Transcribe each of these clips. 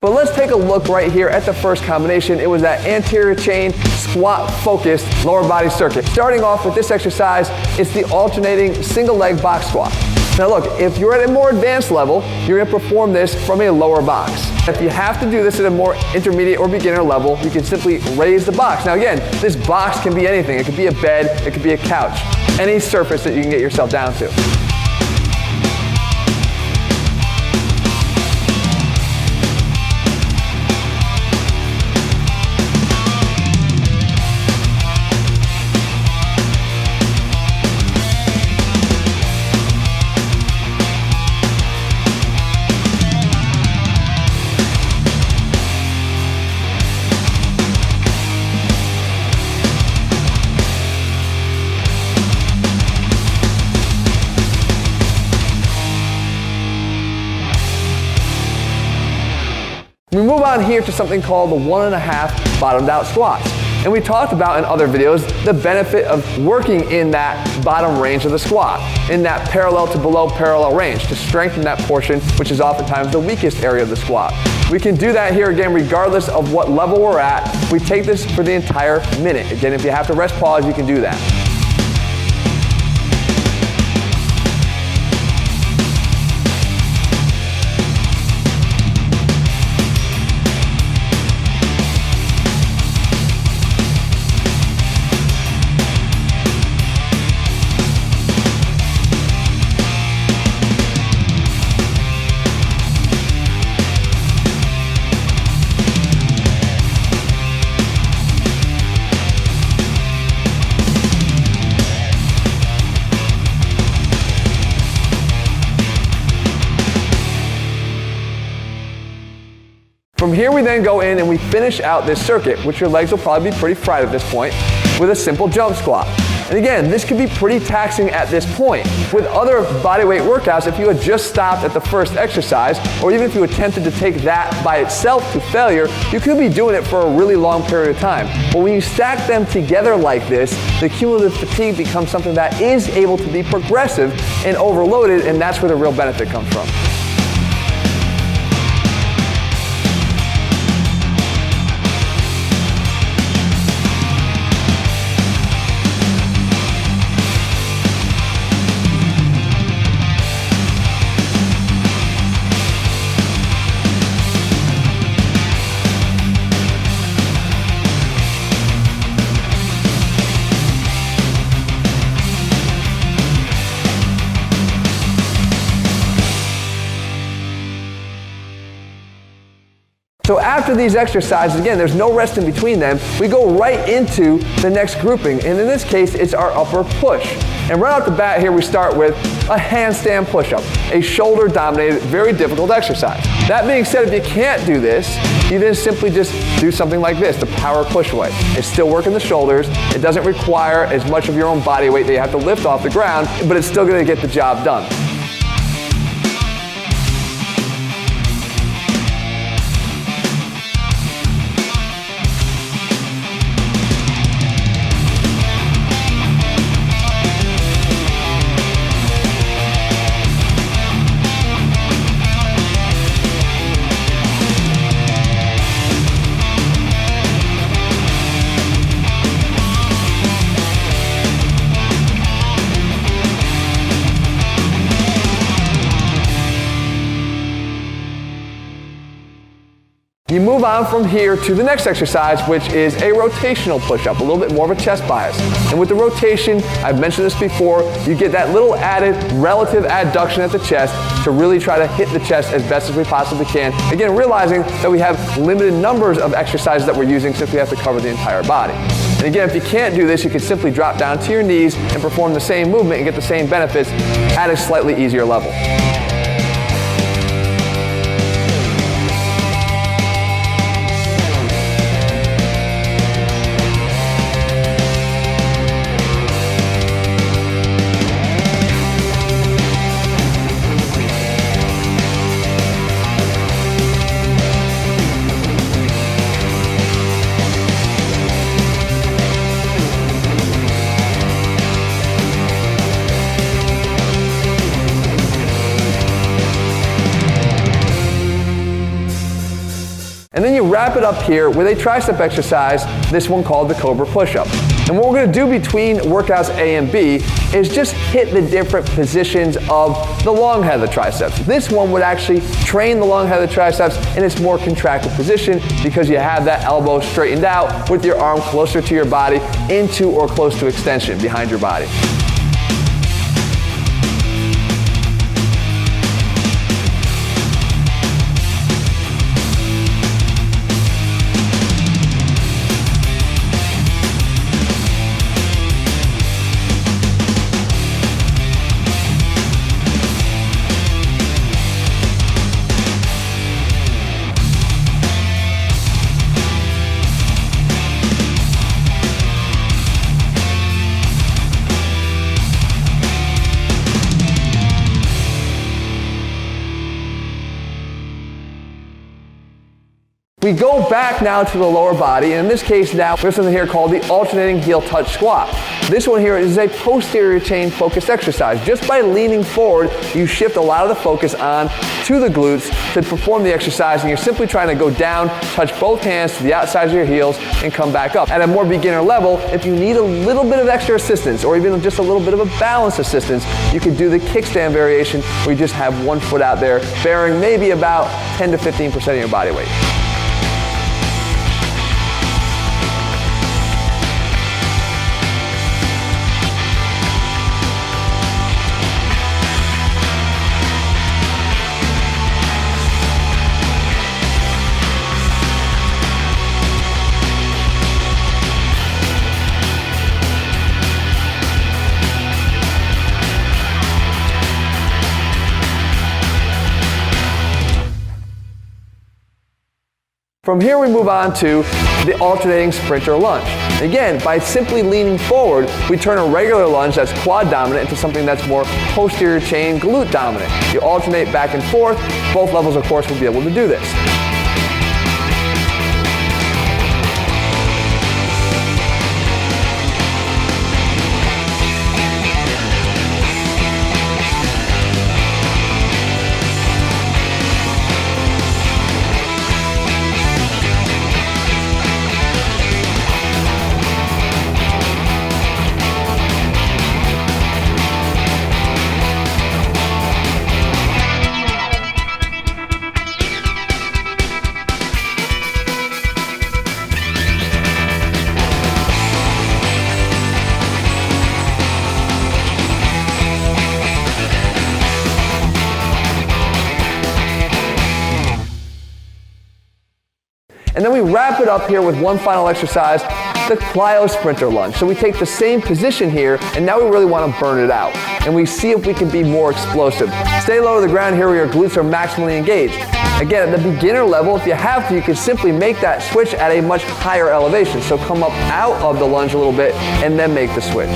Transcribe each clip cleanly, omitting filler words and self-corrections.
But let's take a look right here at the first combination. It was that anterior chain squat focused lower body circuit. Starting off with this exercise, it's the alternating single leg box squat. Now look, if you're at a more advanced level, you're going to perform this from a lower box. If you have to do this at a more intermediate or beginner level, you can simply raise the box. Now again, this box can be anything. It could be a bed, it could be a couch, any surface that you can get yourself down to. We move on here to something called the 1.5 bottomed out squats. And we talked about in other videos the benefit of working in that bottom range of the squat, in that parallel to below parallel range to strengthen that portion, which is oftentimes the weakest area of the squat. We can do that here again regardless of what level we're at. We take this for the entire minute. Again, if you have to rest pause, you can do that. From here we then go in and we finish out this circuit, which your legs will probably be pretty fried at this point, with a simple jump squat. And again, this can be pretty taxing at this point. With other bodyweight workouts, if you had just stopped at the first exercise, or even if you attempted to take that by itself to failure, you could be doing it for a really long period of time. But when you stack them together like this, the cumulative fatigue becomes something that is able to be progressive and overloaded, and that's where the real benefit comes from. So after these exercises, again, there's no rest in between them, we go right into the next grouping. And in this case, it's our upper push. And right off the bat here, we start with a handstand push-up, a shoulder-dominated, very difficult exercise. That being said, if you can't do this, you then simply just do something like this, the power push-away. It's still working the shoulders. It doesn't require as much of your own body weight that you have to lift off the ground, but it's still gonna get the job done. You move on from here to the next exercise, which is a rotational push-up, a little bit more of a chest bias. And with the rotation, I've mentioned this before, you get that little added relative adduction at the chest to really try to hit the chest as best as we possibly can. Again, realizing that we have limited numbers of exercises that we're using since we have to cover the entire body. And again, if you can't do this, you can simply drop down to your knees and perform the same movement and get the same benefits at a slightly easier level. wrap it up here with a tricep exercise, this one called the COBRA push-up. And what we're going to do between workouts A and B is just hit the different positions of the long head of the triceps. This one would actually train the long head of the triceps in its more contracted position because you have that elbow straightened out with your arm closer to your body, into or close to extension behind your body. We go back now to the lower body, and in this case now, we have something here called the alternating heel touch squat. This one here is a posterior chain focused exercise. Just by leaning forward, you shift a lot of the focus on to the glutes to perform the exercise, and you're simply trying to go down, touch both hands to the outsides of your heels, and come back up. At a more beginner level, if you need a little bit of extra assistance, or even just a little bit of a balance assistance, you could do the kickstand variation, where you just have one foot out there, bearing maybe about 10 to 15% of your body weight. From here we move on to the alternating sprinter lunge. Again, by simply leaning forward, we turn a regular lunge that's quad dominant into something that's more posterior chain glute dominant. You alternate back and forth. Both levels, of course, will be able to do this. And then we wrap it up here with one final exercise, the PLYO sprinter lunge. So we take the same position here, and now we really want to burn it out. And we see if we can be more explosive. Stay low to the ground here where your glutes are maximally engaged. Again, at the beginner level, if you have to, you can simply make that switch at a much higher elevation. So come up out of the lunge a little bit, and then make the switch.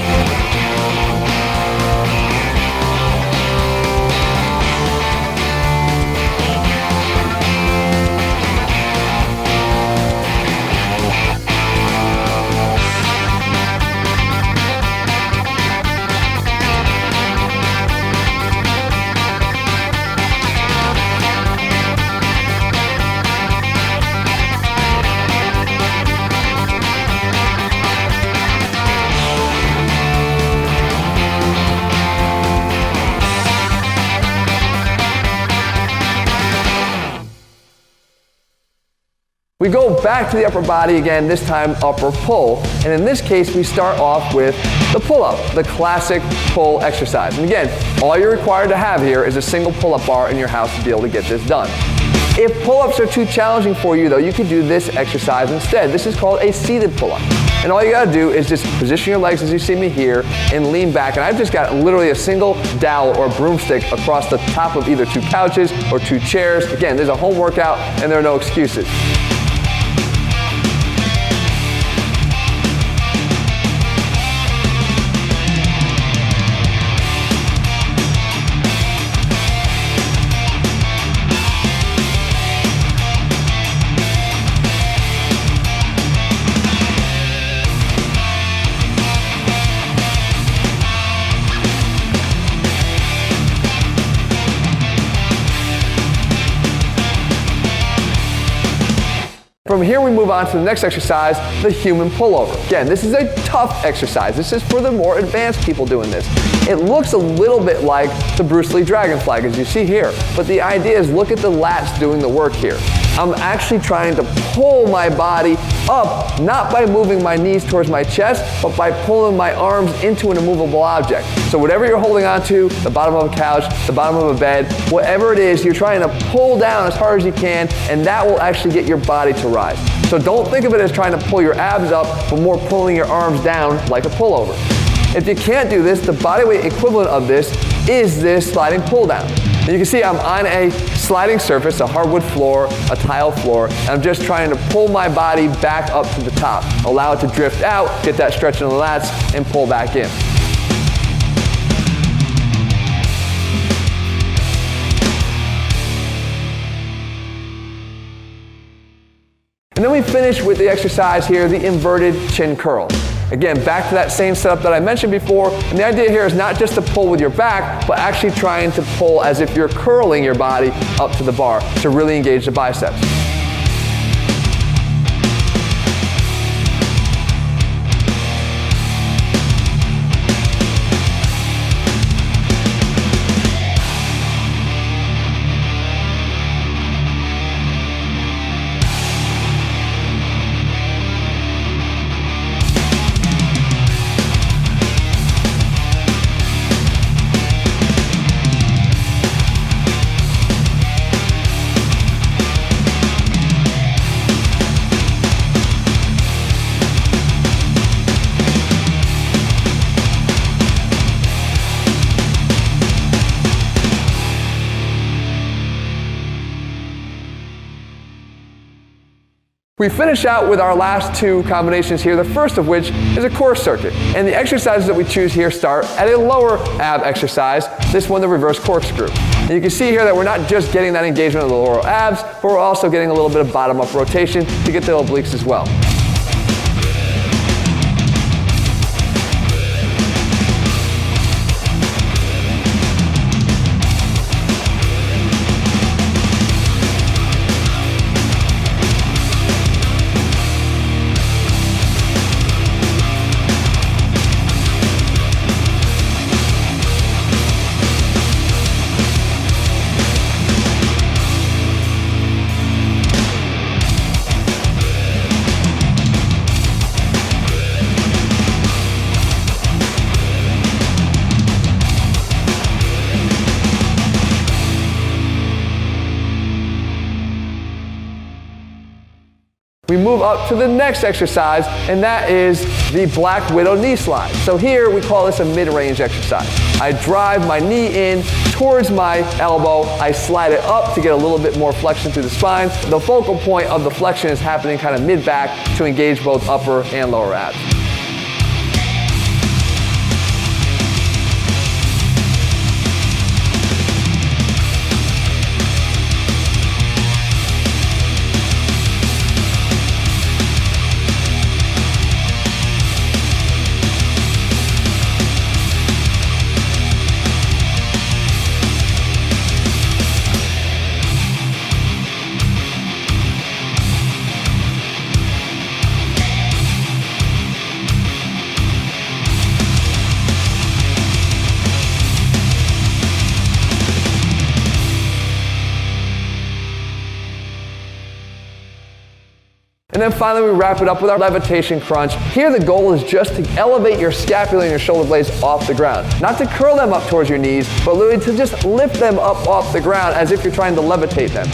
We go back to the upper body again, this time upper pull. And in this case, we start off with the pull-up, the classic pull exercise. And again, all you're required to have here is a single pull-up bar in your house to be able to get this done. If pull-ups are too challenging for you though, you could do this exercise instead. This is called a seated pull-up. And all you gotta do is just position your legs as you see me here and lean back. And I've just got literally a single dowel or broomstick across the top of either two couches or two chairs. Again, there's a home workout and there are no excuses. From here we move on to the next exercise, the human pullover. Again, this is a tough exercise. This is for the more advanced people doing this. It looks a little bit like the Bruce Lee dragon flag as you see here, but the idea is look at the lats doing the work here. I'm actually trying to pull my body up, not by moving my knees towards my chest, but by pulling my arms into an immovable object. So whatever you're holding onto, the bottom of a couch, the bottom of a bed, whatever it is, you're trying to pull down as hard as you can, and that will actually get your body to rise. So don't think of it as trying to pull your abs up, but more pulling your arms down like a pullover. If you can't do this, the bodyweight equivalent of this is this sliding pull down. And you can see I'm on a sliding surface, a hardwood floor, a tile floor, and I'm just trying to pull my body back up to the top. Allow it to drift out, get that stretch in the lats, and pull back in. And then we finish with the exercise here, the inverted chin curl. Again, back to that same setup that I mentioned before, and the idea here is not just to pull with your back, but actually trying to pull as if you're curling your body up to the bar to really engage the biceps. We finish out with our last two combinations here, the first of which is a core circuit. And the exercises that we choose here start at a lower ab exercise, this one the reverse corkscrew. And you can see here that we're not just getting that engagement of the lower abs, but we're also getting a little bit of bottom up rotation to get the obliques as well. We move up to the next exercise, and that is the Black Widow knee slide. So here we call this a mid-range exercise. I drive my knee in towards my elbow, I slide it up to get a little bit more flexion through the spine. The focal point of the flexion is happening kind of mid-back to engage both upper and lower abs. And then finally we wrap it up with our levitation crunch. Here the goal is just to elevate your scapula and your shoulder blades off the ground. Not to curl them up towards your knees, but literally to just lift them up off the ground as if you're trying to levitate them.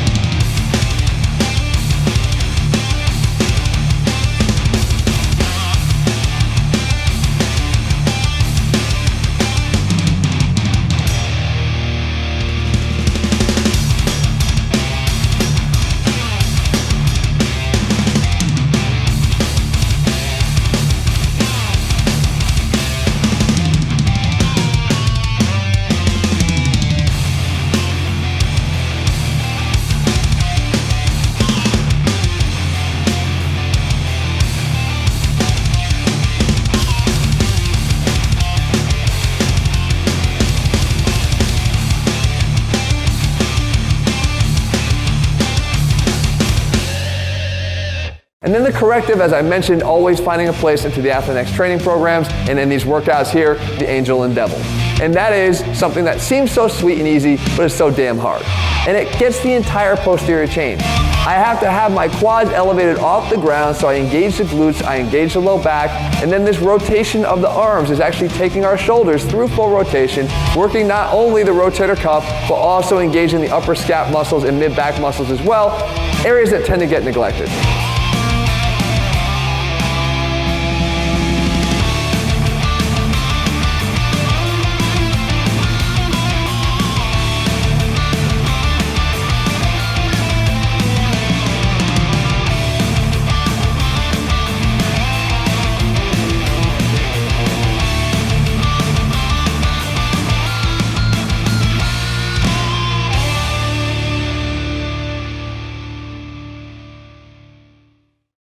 then the corrective, as I mentioned, always finding a place into the ATHLEAN-X training programs and in these workouts here, the Angel and Devil. And that is something that seems so sweet and easy, but it's so damn hard. And it gets the entire posterior chain. I have to have my quads elevated off the ground so I engage the glutes, I engage the low back, and then this rotation of the arms is actually taking our shoulders through full rotation, working not only the rotator cuff, but also engaging the upper scap muscles and mid-back muscles as well, areas that tend to get neglected.